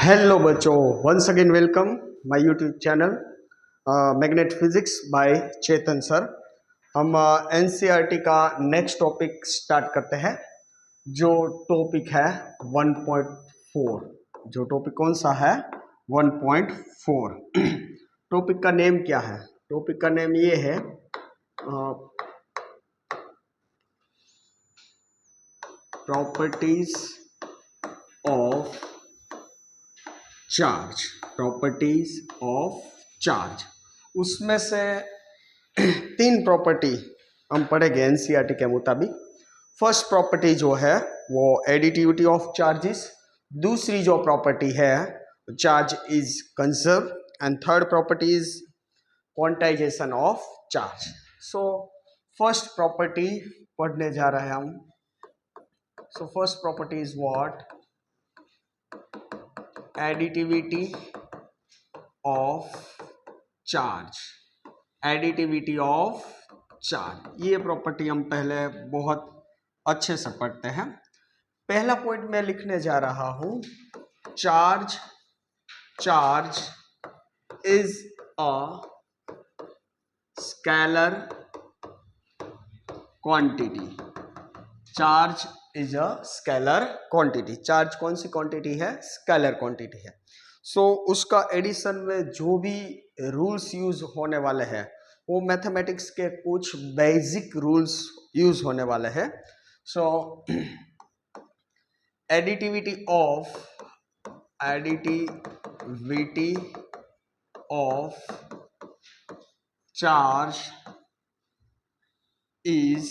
Hello बच्चों, once again welcome my YouTube channel magnet physics by Chetan sir. हम NCERT का next topic start करते हैं। जो टॉपिक है 1.4। जो टॉपिक कौन सा है? 1.4। टॉपिक का नेम क्या है? टॉपिक का नेम ये है properties of charge. Properties of charge, उसमें से 3 प्रॉपर्टी हम पढ़ेंगे एनसीईआरटी के मुताबिक। फर्स्ट प्रॉपर्टी जो है वो एडिटिविटी ऑफ चार्जेस, दूसरी जो प्रॉपर्टी है charge is conserve, and third property is quantization of charge. So first property पढ़ने जा रहे हैं हम। So first property is what? Additivity of charge. Additivity of charge, ये प्रॉपर्टी हम पहले बहुत अच्छे से पढ़ते हैं। पहला पॉइंट मैं लिखने जा रहा हूं, charge is a scalar quantity. Charge is a scalar quantity. Charge कौन सी क्वांटिटी है? स्केलर क्वांटिटी है। सो उसका एडिशन में जो भी रूल्स यूज होने वाले हैं वो मैथमेटिक्स के कुछ बेसिक रूल्स यूज होने वाले हैं। So additivity of charge is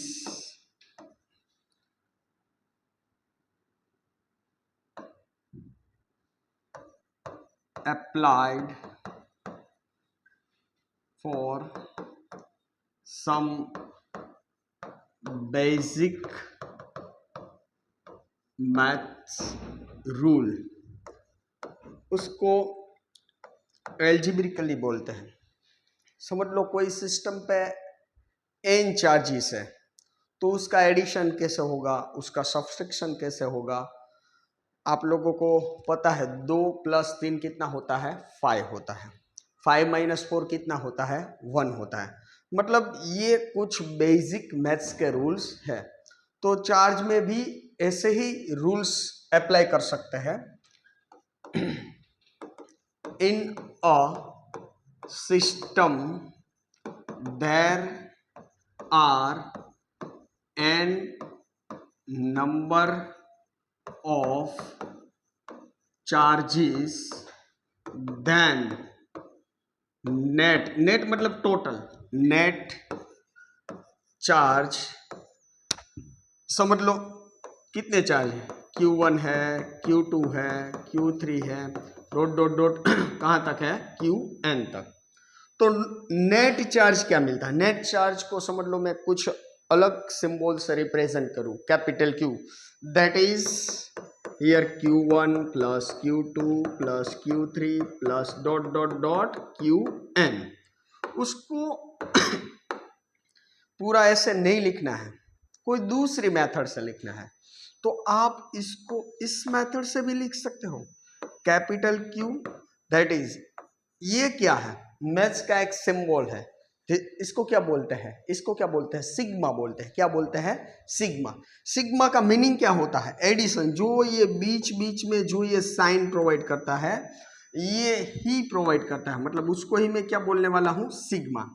applied for some basic maths rule। उसको एल्जेब्रिकली बोलते हैं। समझ लो कोई सिस्टम पे n चार्जेस है तो उसका एडिशन कैसे होगा, उसका सब्सट्रैक्शन कैसे होगा। आप लोगों को पता है 2 + 3 कितना होता है? 5 होता है। 5 - 4 कितना होता है? 1 होता है। मतलब ये कुछ बेसिक मैथ्स के रूल्स है। तो चार्ज में भी ऐसे ही रूल्स अप्लाई कर सकते हैं। In a system there are n number of charges, then net मतलब टोटल, नेट चार्ज समझ लो कितने चार्ज है? Q1 है, Q2 है, Q3 है, डॉट डॉट डॉट कहाँ तक है? Qn तक। तो नेट चार्ज क्या मिलता है? नेट चार्ज को समझ लो मैं कुछ अलग सिंबल से रिप्रेजेंट करूं, capital Q, that is here Q1 + Q2 + Q3 + dot dot dot Qn। उसको पूरा ऐसे नहीं लिखना है, कोई दूसरी मेथड से लिखना है। तो आप इसको इस मेथड से भी लिख सकते हो, कैपिटल Q, दैट इज, ये क्या है? मैथ्स का एक सिंबल है। इसको क्या बोलते हैं? इसको क्या बोलते हैं? सिग्मा बोलते हैं। क्या बोलते हैं? सिग्मा। सिग्मा का मीनिंग क्या होता है? एडिशन। जो ये बीच बीच में जो ये साइन प्रोवाइड करता है ये ही प्रोवाइड करता है, मतलब उसको ही मैं क्या बोलने वाला हूँ? सिग्मा।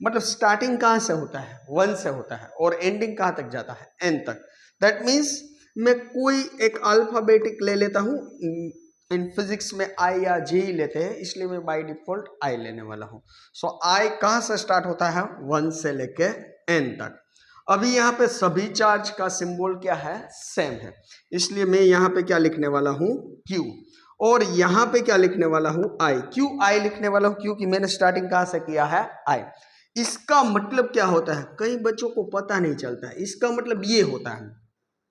मतलब स्टार्टिंग कहाँ से होता है? 1 से होता है और एंडिंग कहाँ तक जाता है? n तक। दैट मीन्स मैं कोई एक अल्फाबेटिक ले लेता हूँ। इन फिजिक्स में आई या जे ही लेते हैं, इसलिए मैं बाय डिफॉल्ट आई लेने वाला हूँ। सो आई कहाँ से स्टार्ट होता है? 1 से लेके n तक। अभी यहाँ पे सभी चार्ज का सिंबल क्या है? सेम है, इसलिए मैं यहाँ पे क्या लिखने वाला हूँ? Q। और यहाँ पे क्या लिखने वाला हूँ? I। क्यों I लिखने वाला हूँ? क्योंकि मैंने स्टार्टिंग कहाँ से किया है? I। इसका मतलब क्या होता है? कई बच्चों को पता नहीं चलता है। इसका मतलब ये होता है,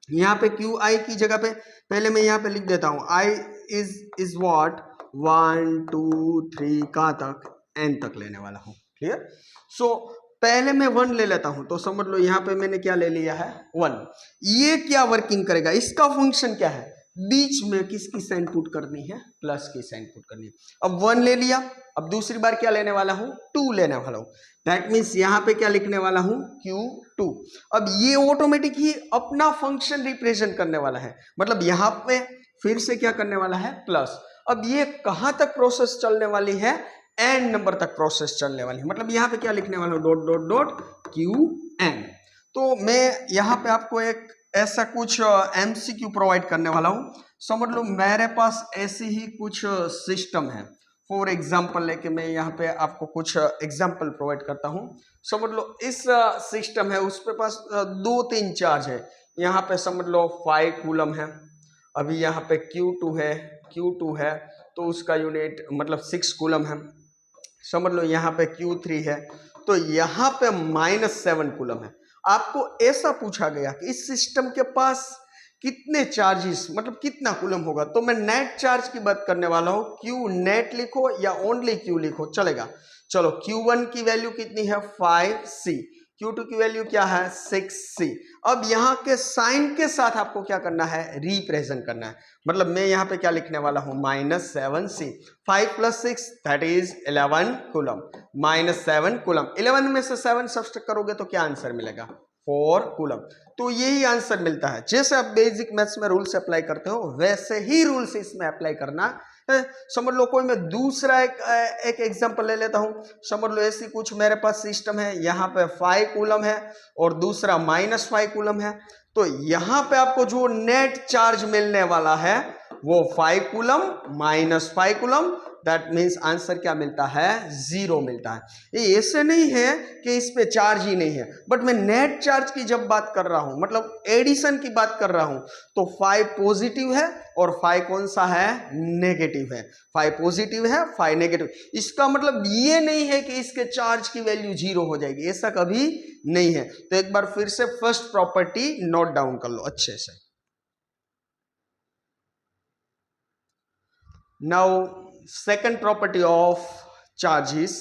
यहाँ पे QI की जगह पे पहले मैं यहाँ पे लिख देता हूँ I इज व्हाट? 1 2 3 कहाँ तक? n तक लेने वाला हूँ। क्लियर? सो पहले मैं 1 ले लेता हूँ, तो समझ लो यहाँ पे मैंने क्या ले लिया है? 1। ये क्या वर्किंग करेगा? इसका फंक्शन क्या है? बीच में किसकी साइन पुट करनी है, प्लस की साइन पुट करनी है। अब 1 ले लिया, अब दूसरी बार क्या लेने वाला हूं, 2 लेने वाला हूं। दैट मीन्स यहां पे क्या लिखने वाला हूं, Q2। अब ये ऑटोमेटिक ही अपना फंक्शन रिप्रेजेंट करने वाला है, मतलब यहां पे फिर से क्या करने वाला है, प्लस। अब ये कहां तक प्रोसेस चलने वाली है, n नंबर तक प्रोसेस चलने वाली है, मतलब यहां पे क्या लिखने वाला हूं, डॉट डॉट डॉट Qn। तो मैं यहां पे आपको एक ऐसा कुछ MCQ प्रोवाइड करने वाला हूं। समझ लो मेरे पास ऐसी ही कुछ सिस्टम है। फॉर एग्जाम्पल लेके मैं यहाँ पे आपको कुछ एग्जाम्पल प्रोवाइड करता हूँ। समझ लो इस सिस्टम है, उसके पास 2-3 चार्ज है। यहाँ पे समझ लो 5 कूलम है, अभी यहाँ पे Q2 है तो उसका यूनिट मतलब 6 कूलम है। समझ लो यहाँ पे Q3 है तो यहाँ पे -7 कूलम है। आपको ऐसा पूछा गया कि इस सिस्टम के पास कितने चार्जेस मतलब कितना कूलम होगा, तो मैं नेट चार्ज की बात करने वाला हूं। Q नेट लिखो या ओनली Q लिखो चलेगा। चलो Q1 की वैल्यू कितनी है 5C, Q2 की वैल्यू क्या है 6C। अब यहाँ के साइन के साथ आपको क्या करना है, रिप्रेजेंट करना है। मतलब मैं यहाँ पे क्या लिखने वाला हूँ, -7C। 5 + 6 that is 11 coulomb, -7 coulomb. 11 में से 7 सब्ट्रैक्ट करोगे तो क्या आंसर मिलेगा, 4 कूलम। तो यही आंसर मिलता है। जैसे आप बेसिक मैथ्स में रूल्स अप्लाई करते हो वैसे ही रूल्स इसमें अप्लाई करना है। समझ लो कोई मैं दूसरा एक एग्जांपल ले लेता हूं। समझ लो ऐसी कुछ मेरे पास सिस्टम है, यहाँ पे 5 कूलम है और दूसरा -5 कूलम है। तो यहाँ पे आपको जो नेट चार्ज मिलने वाला है वो 5 coulomb -5 coulomb. That means answer क्या मिलता है, 0 मिलता है। ये ऐसे नहीं है कि इस पे चार्ज ही नहीं है, बट मैं नेट चार्ज की जब बात कर रहा हूं मतलब एडिशन की बात कर रहा हूं तो 5 पॉजिटिव है और 5 कौन सा है, नेगेटिव है। 5 पॉजिटिव है 5 नेगेटिव। इसका मतलब ये नहीं है कि इसके चार्ज की वैल्यू 0 हो जाएगी, ऐसा कभी नहीं है। तो एक बार फिर से फर्स्ट प्रॉपर्टी नोट डाउन कर लो अच्छे से। Now second property of charges.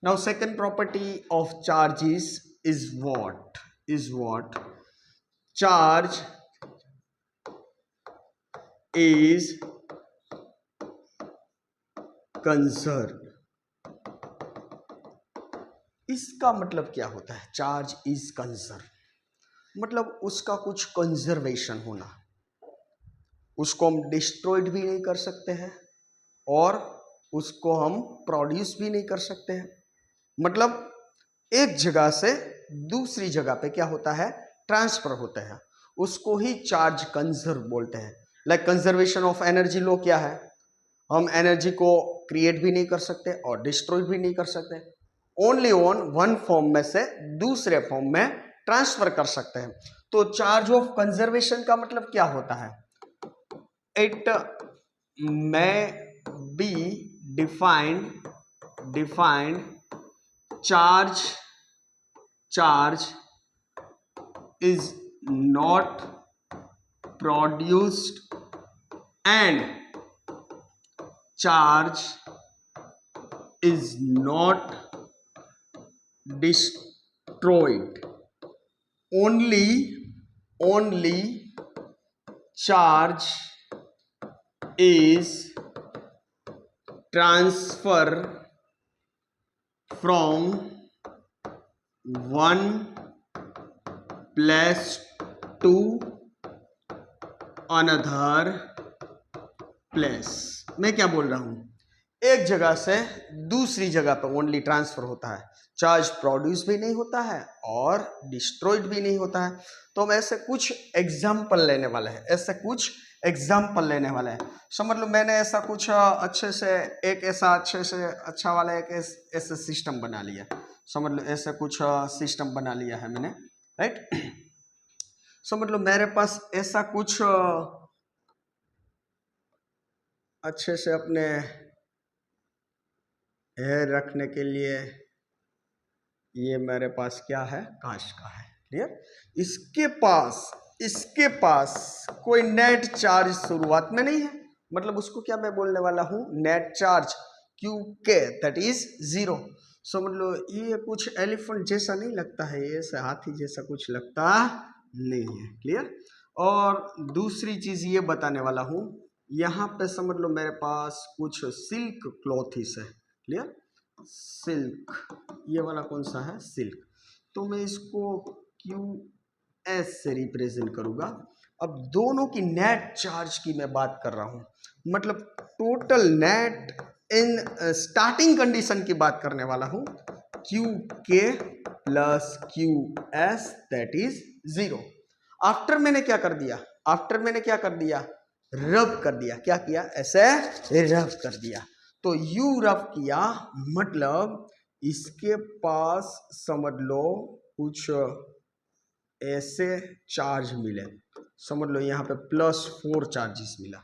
Now second property of charges is what? Charge is conserved. इसका मतलब क्या होता है, चार्ज इज कंजर्व मतलब उसका कुछ कंजर्वेशन होना, उसको हम डिस्ट्रॉयड भी नहीं कर सकते हैं और उसको हम प्रोड्यूस भी नहीं कर सकते हैं। मतलब एक जगह से दूसरी जगह पे क्या होता है, ट्रांसफर होता है, उसको ही चार्ज कंजर्व बोलते हैं। Like conservation of energy low क्या है, हम एनर्जी को क्रिएट भी नहीं कर सकते और डिस्ट्रॉय भी नहीं कर सकते, ओनली ऑन वन फॉर्म में से दूसरे फॉर्म में ट्रांसफर कर सकते हैं। तो चार्ज ऑफ कंजर्वेशन का मतलब क्या होता है, it may be defined charge is not produced and charge is not destroyed. Only charge is transfer from one place to another place। मैं क्या बोल रहा हूं, एक जगह से दूसरी जगह पर ओनली ट्रांसफर होता है, चार्ज प्रोड्यूस भी नहीं होता है और डिस्ट्रॉयड भी नहीं होता है। तो हम ऐसे कुछ एग्जाम्पल लेने वाले हैं, समझ लो मैंने ऐसा कुछ अच्छे से एक ऐसा अच्छे से अच्छा वाला एक ऐसे सिस्टम बना लिया। समझ लो ऐसे कुछ सिस्टम बना लिया है मैंने, राइट। समझ लो मेरे पास ऐसा कुछ अच्छे से अपने हेयर रखने के लिए ये मेरे पास क्या है, कांच का है, क्लियर। इसके पास कोई नेट चार्ज शुरुआत में नहीं है, मतलब उसको क्या मैं बोलने वाला हूं, net charge QK that is 0। समझ लो ये कुछ एलिफेंट जैसा नहीं लगता है, ये ऐसा हाथी जैसा कुछ लगता नहीं है, क्लियर। और दूसरी चीज ये बताने वाला हूं, यहाँ पे समझ लो मेरे पास कुछ सिल्क क्लॉथिस है, क्लियर, सिल्क, ये वाला कौन सा है, सिल्क, तो मैं इसको क्यू एस से रिप्रेजेंट करूंगा। अब दोनों की नेट चार्ज की मैं बात कर रहा हूं, मतलब total net in starting condition की बात करने वाला हूं, क्यू के plus Q S that is 0। After मैंने क्या कर दिया, आफ्टर मैंने क्या कर दिया, रब कर दिया, क्या किया, ऐसे रब कर दिया, तो यू रब किया मतलब इसके पास समझ लो कुछ ऐसे चार्ज मिले, समझ लो यहाँ पे +4 चार्जेस मिला,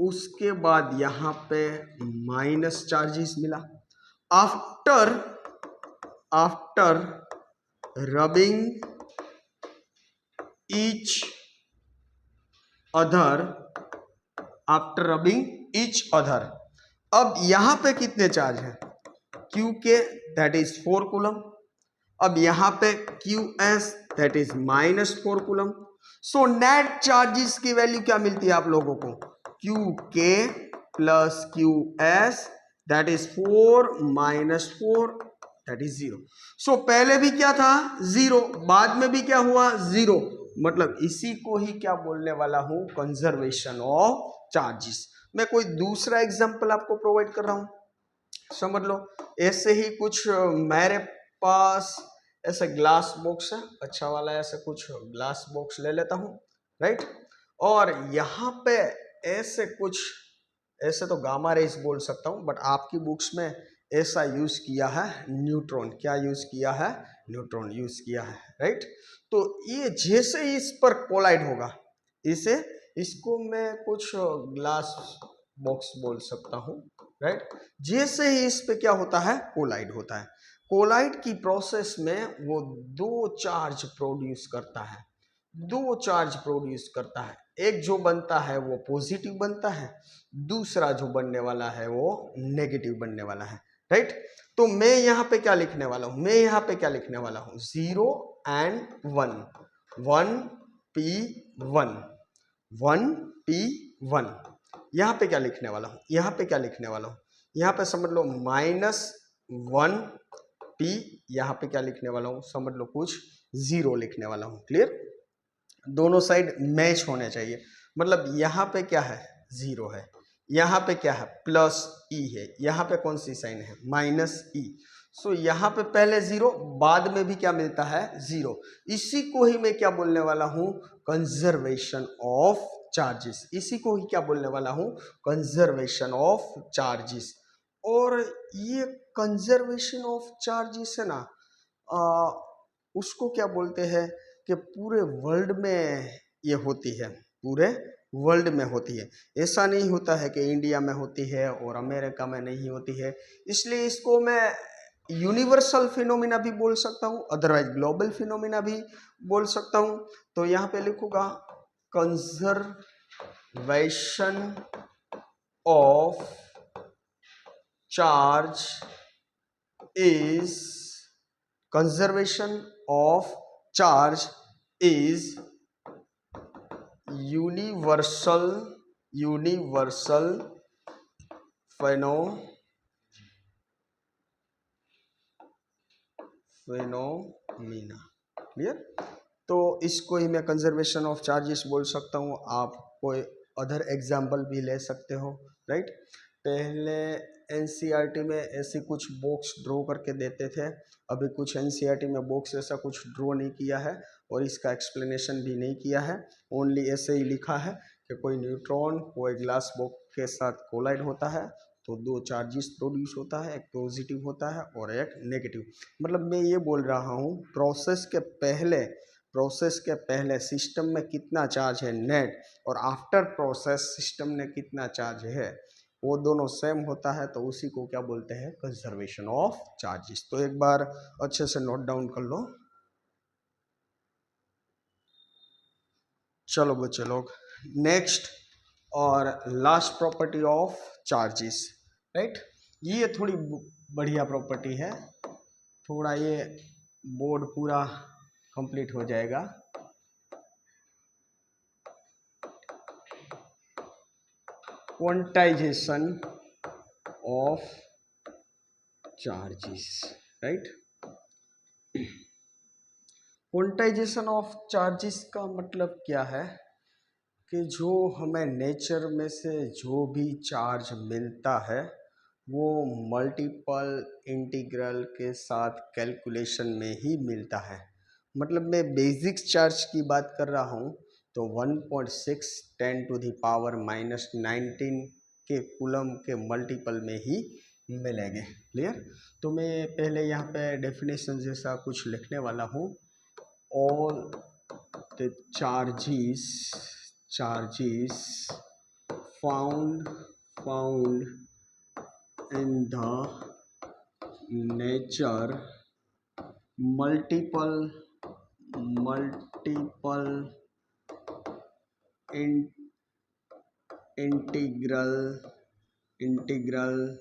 उसके बाद यहाँ पे माइनस चार्जेस मिला। After after rubbing each other, after rubbing each other, अब यहां पे कितने चार्ज हैं, क्यू के दैट इज 4 कूलम, अब यहां पे Q S that is -4 coulomb. So net charges की वैल्यू क्या मिलती है आप लोगों को, क्यू के plus Q S that is 4 -4 that is 0। सो पहले भी क्या था 0, बाद में भी क्या हुआ 0, मतलब इसी को ही क्या बोलने वाला हूं, कंजर्वेशन ऑफ चार्जेस। मैं कोई दूसरा एग्जांपल आपको प्रोवाइड कर रहा हूं, समझ लो ऐसे ही कुछ मेरे पास ऐसे ग्लास बॉक्स है, अच्छा वाला ऐसे कुछ ग्लास बॉक्स ले लेता हूँ, राइट, और यहाँ पे ऐसे कुछ, ऐसे तो गामा रेज बोल सकता हूँ, बट आपकी बुक्स में ऐसा यूज किया है न्यूट्रॉन, क्या यूज किया है, न्यूट्रॉन यूज किया है, राइट। तो ये जैसे ही इस पर कोलाइड होगा, इसे, इसको मैं कुछ ग्लास बॉक्स बोल सकता हूँ, राइट, जैसे ही इस पे क्या होता है, कोलाइड होता है, कोलाइड की प्रोसेस में वो दो चार्ज प्रोड्यूस करता है, दो चार्ज प्रोड्यूस करता है, एक जो बनता है वो पॉजिटिव बनता है, दूसरा जो बनने वाला है वो नेगेटिव बनने वाला है, राइट। तो मैं यहाँ पे क्या लिखने वाला हूँ, मैं यहाँ पे क्या लिखने वाला हूँ, 0 and 1, 1p1, 1p1, यहाँ पे क्या लिखने वाला हूँ, यहाँ पे क्या लिखने वाला हूँ, यहाँ पे समझ लो -1p, यहाँ पे क्या लिखने वाला हूँ, समझ लो कुछ 0 लिखने वाला हूँ, क्लियर, दोनों साइड मैच होने चाहिए, मतलब यहाँ पे क्या है 0 है, यहाँ पे क्या है +e है, यहाँ पे कौन सी साइन है -e, सो यहाँ पे पहले 0, बाद में भी क्या मिलता है 0, इसी को ही मैं क्या बोलने वाला हूँ, कंजर्वेशन ऑफ चार्जेस, इसी को ही क्या बोलने वाला हूँ, कंजर्वेशन ऑफ चार्जेस। और ये कंजर्वेशन ऑफ चार्जेस है ना, उसको क्या बोलते हैं कि पूरे वर्ल्ड में ये होती है, पूरे वर्ल्ड में होती है, ऐसा नहीं होता है कि इंडिया में होती है और अमेरिका में नहीं होती है, इसलिए इसको मैं यूनिवर्सल फिनोमिना भी बोल सकता हूँ, अदरवाइज ग्लोबल फिनोमिना भी बोल सकता हूँ। तो यहाँ पे लिखूंगा conservation of charge is, conservation of charge is universal phenomena, clear. तो इसको ही मैं कंजर्वेशन ऑफ चार्जेस बोल सकता हूँ, आप कोई अदर एग्जाम्पल भी ले सकते हो, राइट। पहले एनसीईआरटी में ऐसी कुछ बॉक्स ड्रॉ करके देते थे, अभी कुछ एनसीईआरटी में बॉक्स ऐसा कुछ ड्रॉ नहीं किया है और इसका एक्सप्लेनेशन भी नहीं किया है, ओनली ऐसे ही लिखा है कि कोई न्यूट्रॉन कोई ग्लास बॉक्स के साथ कोलाइड होता है तो दो चार्जेस प्रोड्यूस होता है, एक पॉजिटिव होता है और एक नेगेटिव। मतलब मैं ये बोल रहा हूँ प्रोसेस के पहले सिस्टम में कितना चार्ज है नेट, और आफ्टर प्रोसेस सिस्टम में कितना चार्ज है, वो दोनों सेम होता है, तो उसी को क्या बोलते हैं, कंजर्वेशन ऑफ चार्जेस। तो एक बार अच्छे से नोट डाउन कर लो। चलो बच्चे लोग, नेक्स्ट और last property of charges, right, ये थोड़ी बढ़िया प्रॉपर्टी है, थोड़ा ये बोर्ड पूरा कंप्लीट हो जाएगा। Quantization of charges, right. Quantization of charges का मतलब क्या है कि जो हमें नेचर में से जो भी चार्ज मिलता है वो मल्टीपल इंटीग्रल के साथ कैलकुलेशन में ही मिलता है। मतलब मैं बेसिक चार्ज की बात कर रहा हूँ तो 1.6 10⁻⁻19 के कूलम के मल्टीपल में ही मिलेंगे। क्लियर। तो मैं पहले यहाँ पे डेफिनेशन जैसा कुछ लिखने वाला हूँ। All the charges found in the nature multiple integral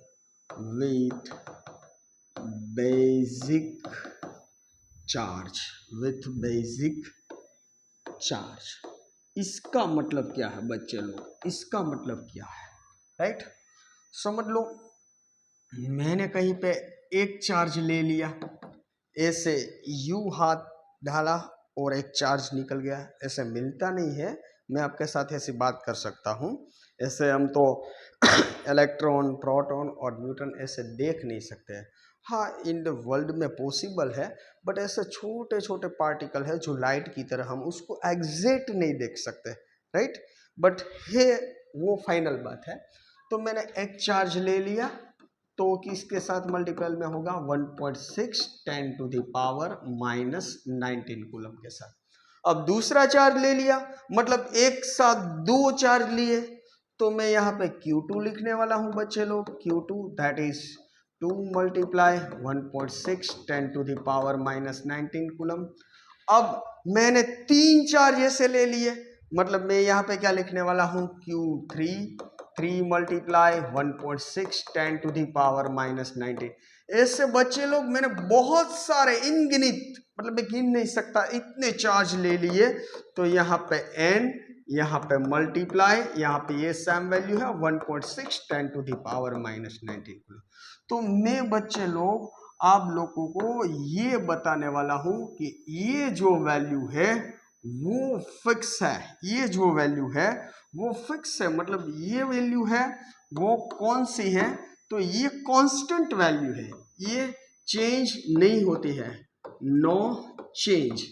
with basic charge। इसका मतलब क्या है बच्चे लोग, इसका मतलब क्या है, राइट। समझ लो मैंने कहीं पे एक चार्ज ले लिया, ऐसे यू हाथ डाला और एक चार्ज निकल गया, ऐसे मिलता नहीं है। मैं आपके साथ ऐसी बात कर सकता हूँ, ऐसे हम तो इलेक्ट्रॉन, प्रोटॉन और न्यूट्रॉन ऐसे देख नहीं सकते हैं। हाँ, इन द वर्ल्ड में पॉसिबल है, बट ऐसे छोटे छोटे पार्टिकल है जो लाइट की तरह, हम उसको एग्जैक्ट नहीं देख सकते, राइट। बट है वो फाइनल बात है। तो मैंने एक चार्ज ले लिया तो किसके साथ मल्टीपल में होगा, 1.6 10⁻⁻19 कूलम के साथ। अब दूसरा चार्ज ले लिया, मतलब एक साथ दो चार्ज लिए, तो मैं यहाँ पे Q2 लिखने वाला हूँ बच्चे लोग। Q2 that is 2 × 1.6 10⁻⁻19 coulomb. अब मैंने तीन चार्ज ऐसे ले लिए, मतलब मैं यहाँ पे क्या लिखने वाला हूँ, Q3 3 × 1.6 10⁻⁻19। ऐसे बच्चे लोग मैंने बहुत सारे अनगिनत, मतलब मैं गिन नहीं सकता इतने चार्ज ले लिए। तो यहाँ पे n, यहाँ पे मल्टीप्लाई, यहाँ पे ये सेम वैल्यू है 1.6 10⁻⁻19। तो मैं बच्चे लोग आप लोगों को ये बताने वाला हूँ कि ये जो वैल्यू है वो फिक्स है, ये जो वैल्यू है वो फिक्स है, मतलब ये वैल्यू है वो कौन सी है, तो ये कांस्टेंट वैल्यू है, ये चेंज नहीं होती है, नो चेंज।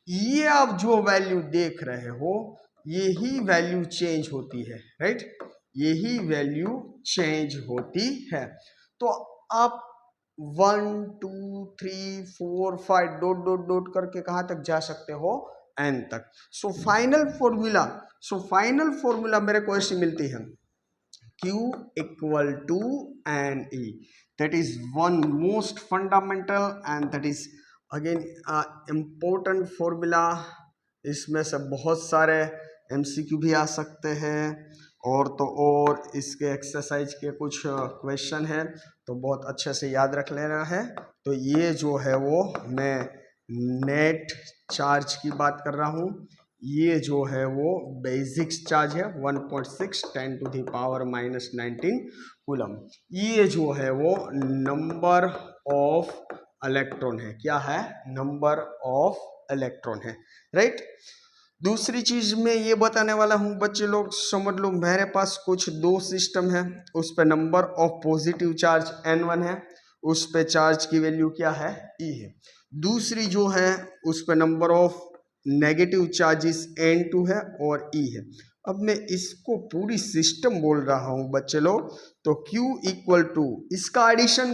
ये आप जो वैल्यू देख रहे हो यही वैल्यू चेंज होती है, राइट, यही वैल्यू चेंज होती है। तो आप 1 2 3 4 5 डॉट डॉट डॉट करके कहाँ तक जा सकते हो, n तक। सो फाइनल फॉर्मूला मेरे को ऐसी मिलती है, Q = NE, that is one most fundamental and that is again important formula। इसमें से बहुत सारे MCQ भी आ सकते हैं, और तो और इसके एक्सरसाइज के कुछ क्वेश्चन हैं, तो बहुत अच्छे से याद रख लेना है। तो ये जो है वो मैं नेट चार्ज की बात कर रहा हूँ, ये जो है वो बेसिक चार्ज है 1.6 10⁻⁻19 कूलम। ये जो है वो नंबर ऑफ इलेक्ट्रॉन है, क्या है, नंबर ऑफ इलेक्ट्रॉन है, राइट। दूसरी चीज मैं ये बताने वाला हूँ बच्चे लोग, समझ लो मेरे पास कुछ दो सिस्टम है, उस पे number of positive charge N1 है, उस पे चार्ज की वैल्यू क्या है, E है। दूसरी जो है उस पे number of negative charges N2 है और E है। अब मैं इसको पूरी सिस्टम बोल रहा हूँ बच्चे लोग, तो Q = इसका एडिशन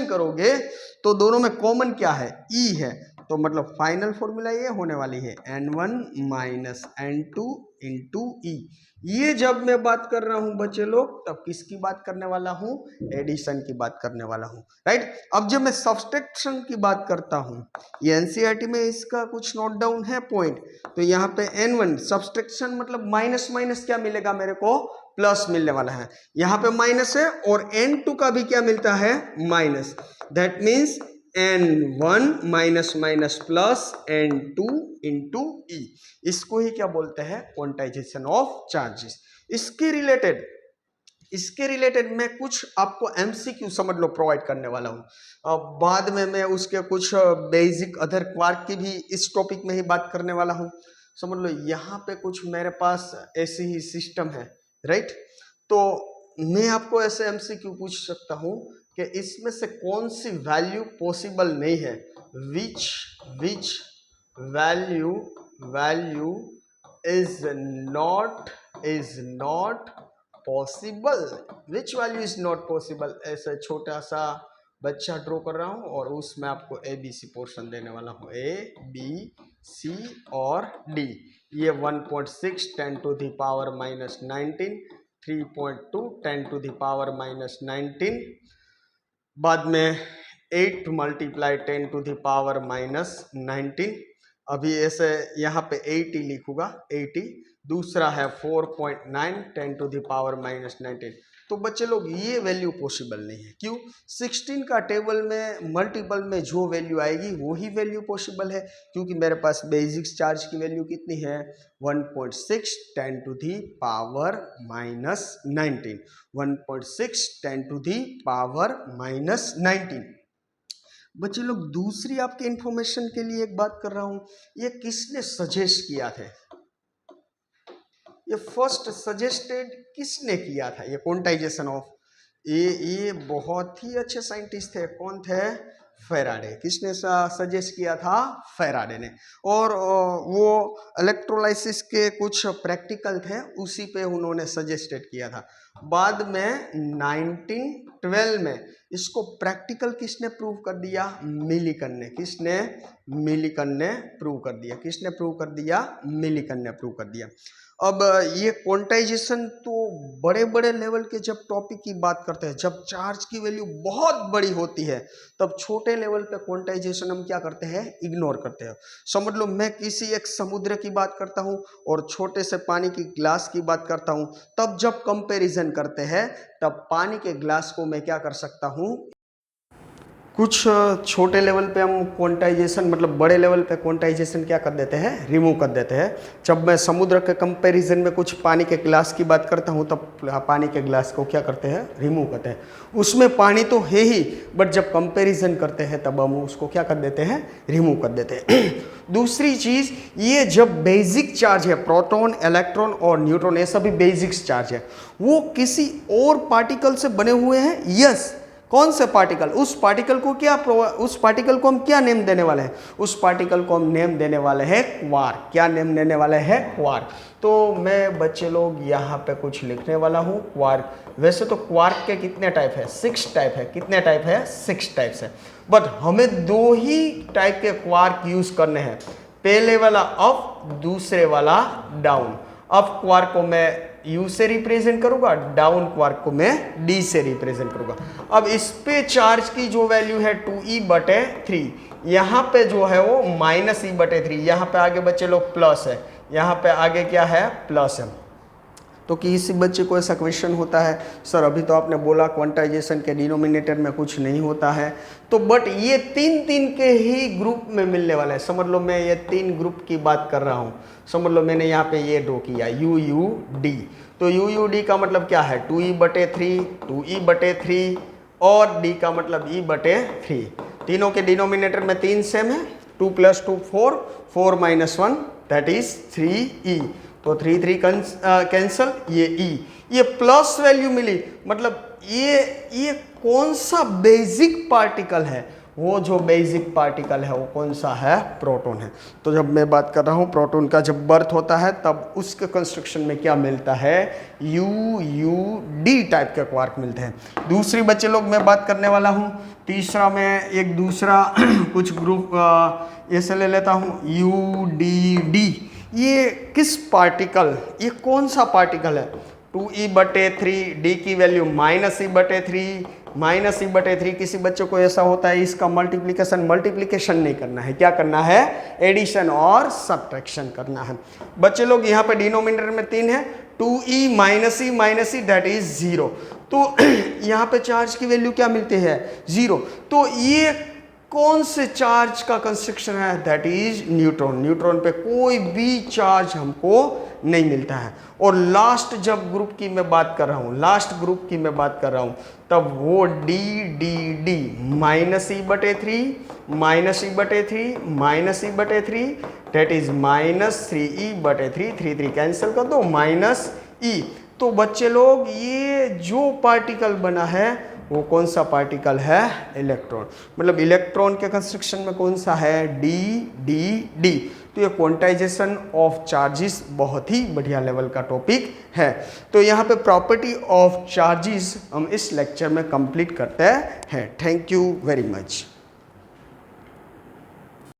करोगे तो दोनों में कॉमन क्या है, E है। तो मतलब फाइनल फॉर्मूला ये होने वाली है N1 - N2 × E। ये जब मैं बात कर रहा हूं बच्चे लोग, तब किसकी बात करने वाला हूं, एडिशन की बात करने वाला हूं, राइट। अब जब मैं सब्सट्रैक्शन की बात करता हूं, ये एनसीईआरटी में इसका कुछ नोट डाउन है पॉइंट। तो यहाँ पे N1 सब्सट्रैक्शन मतलब माइनस माइनस क्या मिलेगा मेरे को, प्लस मिलने वाला है। यहाँ पे माइनस है और N2 का भी क्या मिलता है, minus. That means N1 - plus N2 × E। इसको ही क्या बोलते हैं, क्वांटाइजेशन ऑफ चार्जेस। इसके रिलेटेड मैं कुछ आपको एमसीक्यू समझ लो प्रोवाइड करने वाला हूँ। बाद में मैं उसके कुछ बेसिक अदर क्वार्क की भी इस टॉपिक में ही बात करने वाला हूँ। समझ लो यहाँ पे कुछ मेरे पास ऐसी ही सिस्टम है, राइट। तो मैं आपको ऐसे एमसीक्यू पूछ सकता हूँ कि इसमें से कौन सी वैल्यू पॉसिबल नहीं है, which value is not possible, which value is not possible. ऐसे छोटा सा बच्चा ड्रॉ कर रहा हूं और उसमें आपको ए बी सी पोर्शन देने वाला हूं, ए बी सी और डी। ये 1.6 10 to the power minus 19, 3.2 10 to the power minus 19, बाद में 8 multiply 10 to the power minus 19। अभी ऐसे यहाँ पे 80 लिखूंगा, 80। दूसरा है 4.9 10 to the power minus 19। तो बच्चे लोग ये वैल्यू पॉसिबल नहीं है। क्यों? 16 का टेबल में मल्टीपल में जो वैल्यू आएगी वो ही वैल्यू पॉसिबल है, क्योंकि मेरे पास बेसिक चार्ज की वैल्यू कितनी है, 1.6 10 to the power minus 19, 1.6 10 to the power minus 19। बच्चे लोग दूसरी आपके इंफॉर्मेशन के लिए एक बात कर रहा हूं, ये किसने सजेस्ट किया था, ये फर्स्ट सजेस्टेड किसने किया था, ये क्वांटाइजेशन ऑफ, ये बहुत ही अच्छे साइंटिस्ट थे। कौन थे? फेराडे। किसने सजेस्ट किया था? फेराडे ने। और वो इलेक्ट्रोलाइसिस के कुछ प्रैक्टिकल थे, उसी पे उन्होंने सजेस्टेड किया था। बाद में 1912 में इसको प्रैक्टिकल किसने प्रूव कर दिया? मिलिकन ने। किसने? मिलिकन ने प्रूव कर दिया। किसने प्रूव कर दिया? मिलिकन ने प्रूव कर दिया। अब ये क्वांटाइजेशन तो बड़े बड़े लेवल के जब टॉपिक की बात करते हैं, जब चार्ज की वैल्यू बहुत बड़ी होती है, तब छोटे लेवल पे क्वांटाइजेशन हम क्या करते हैं? इग्नोर करते हैं। समझ लो मैं किसी एक समुद्र की बात करता हूँ और छोटे से पानी की ग्लास की बात करता हूँ, तब जब कंपैरिजन करते हैं तब पानी के ग्लास को मैं क्या कर सकता हूँ, कुछ छोटे लेवल पे हम क्वांटाइजेशन, मतलब बड़े लेवल पे क्वांटाइजेशन क्या कर देते हैं? रिमूव कर देते हैं। जब मैं समुद्र के कंपैरिजन में कुछ पानी के ग्लास की बात करता हूँ, तब पानी के ग्लास को क्या करते हैं? रिमूव करते हैं। उसमें पानी तो है ही, बट जब कंपैरिजन करते हैं तब हम उसको क्या कर देते हैं? रिमूव कर देते हैं। दूसरी चीज़, ये जब बेसिक चार्ज है, प्रोटॉन, इलेक्ट्रॉन और न्यूट्रॉन, ये सभी बेसिक चार्ज है, वो किसी और पार्टिकल से बने हुए हैं। यस, कौन से पार्टिकल? उस पार्टिकल को हम क्या नेम देने वाले हैं? उस पार्टिकल को हम नेम देने वाले हैं क्वार्क। क्या नेम देने वाले हैं? क्वार्क। तो मैं बच्चे लोग यहाँ पे कुछ लिखने वाला हूँ, क्वार्क। वैसे तो क्वार्क के कितने टाइप है? 6 टाइप है। कितने टाइप है? 6 टाइप्स है। बट हमें 2 ही टाइप के क्वार्क यूज करने हैं, पहले वाला अप, दूसरे वाला डाउन। अप क्वार्क को मैं U से रिप्रेजेंट करूंगा, डाउन क्वार्क को मैं D से रिप्रेजेंट करूंगा। अब इस पे चार्ज की जो वैल्यू है 2e/3, यहाँ पे जो है वो -e/3, यहाँ पे आगे बच्चे लोग प्लस है, यहाँ पे आगे क्या है? प्लस है। तो किसी बच्चे को ऐसा क्वेश्चन होता है, सर अभी तो आपने बोला क्वांटाइजेशन के डिनोमिनेटर में कुछ नहीं होता है, तो बट ये 3 के ही ग्रुप में मिलने वाला है। समझ लो मैं ये 3 ग्रुप की बात कर रहा हूँ। समझ लो मैंने यहाँ पे ये ड्रॉ किया UUD। तो UUD का मतलब क्या है? 2e/3, 2e/3 और D का मतलब e/3। तीनों के डिनोमिनेटर में 3 सेम है। 2 + 2 4, 4 - 1 दैट इज 3e। तो 3 कैंसल, ये e, ये प्लस वैल्यू मिली। मतलब ये कौन सा बेसिक पार्टिकल है? वो जो बेसिक पार्टिकल है वो कौन सा है? प्रोटॉन है। तो जब मैं बात कर रहा हूँ प्रोटॉन का जब बर्थ होता है, तब उसके कंस्ट्रक्शन में क्या मिलता है? UUD टाइप के क्वार्क मिलते हैं। दूसरी बच्चे लोग मैं बात करने वाला हूँ, तीसरा मैं एक दूसरा कुछ ग्रुप ऐसे ले लेता हूँ, UDD। ये किस पार्टिकल, ये कौन सा पार्टिकल है? 2e/3, D की वैल्यू -e/3 किसी बच्चे को ऐसा होता है, इसका मल्टीप्लिकेशन नहीं करना है, क्या करना है? एडिशन और सब्ट्रैक्शन करना है। बच्चे लोग यहाँ पे डिनोमिनेटर में 3 है, 2e - e दैट इज 0। तो यहाँ पे चार्ज की वैल्यू क्या मिलती है? 0। तो ये कौन से चार्ज का कंस्ट्रक्शन है? That is neutron. न्यूट्रॉन पे कोई भी चार्ज हमको नहीं मिलता है। और लास्ट जब ग्रुप की मैं बात कर रहा हूँ, लास्ट ग्रुप की मैं बात कर रहा हूँ, तब वो D D D minus E बटे थ्री माइनस ई बटे थ्री माइनस ई बटे three that is minus three E बटे थ्री, थ्री थ्री कैंसिल कर दो, माइनस ई। तो बच्चे लोग ये जो पार्टिकल बना है वो कौन सा पार्टिकल है? इलेक्ट्रॉन। मतलब इलेक्ट्रॉन के कंस्ट्रक्शन में कौन सा है? D D D. तो ये क्वांटाइजेशन ऑफ चार्जेस बहुत ही बढ़िया लेवल का टॉपिक है। तो यहाँ पे प्रॉपर्टी ऑफ चार्जेस हम इस लेक्चर में कंप्लीट करते हैं। Thank you very much.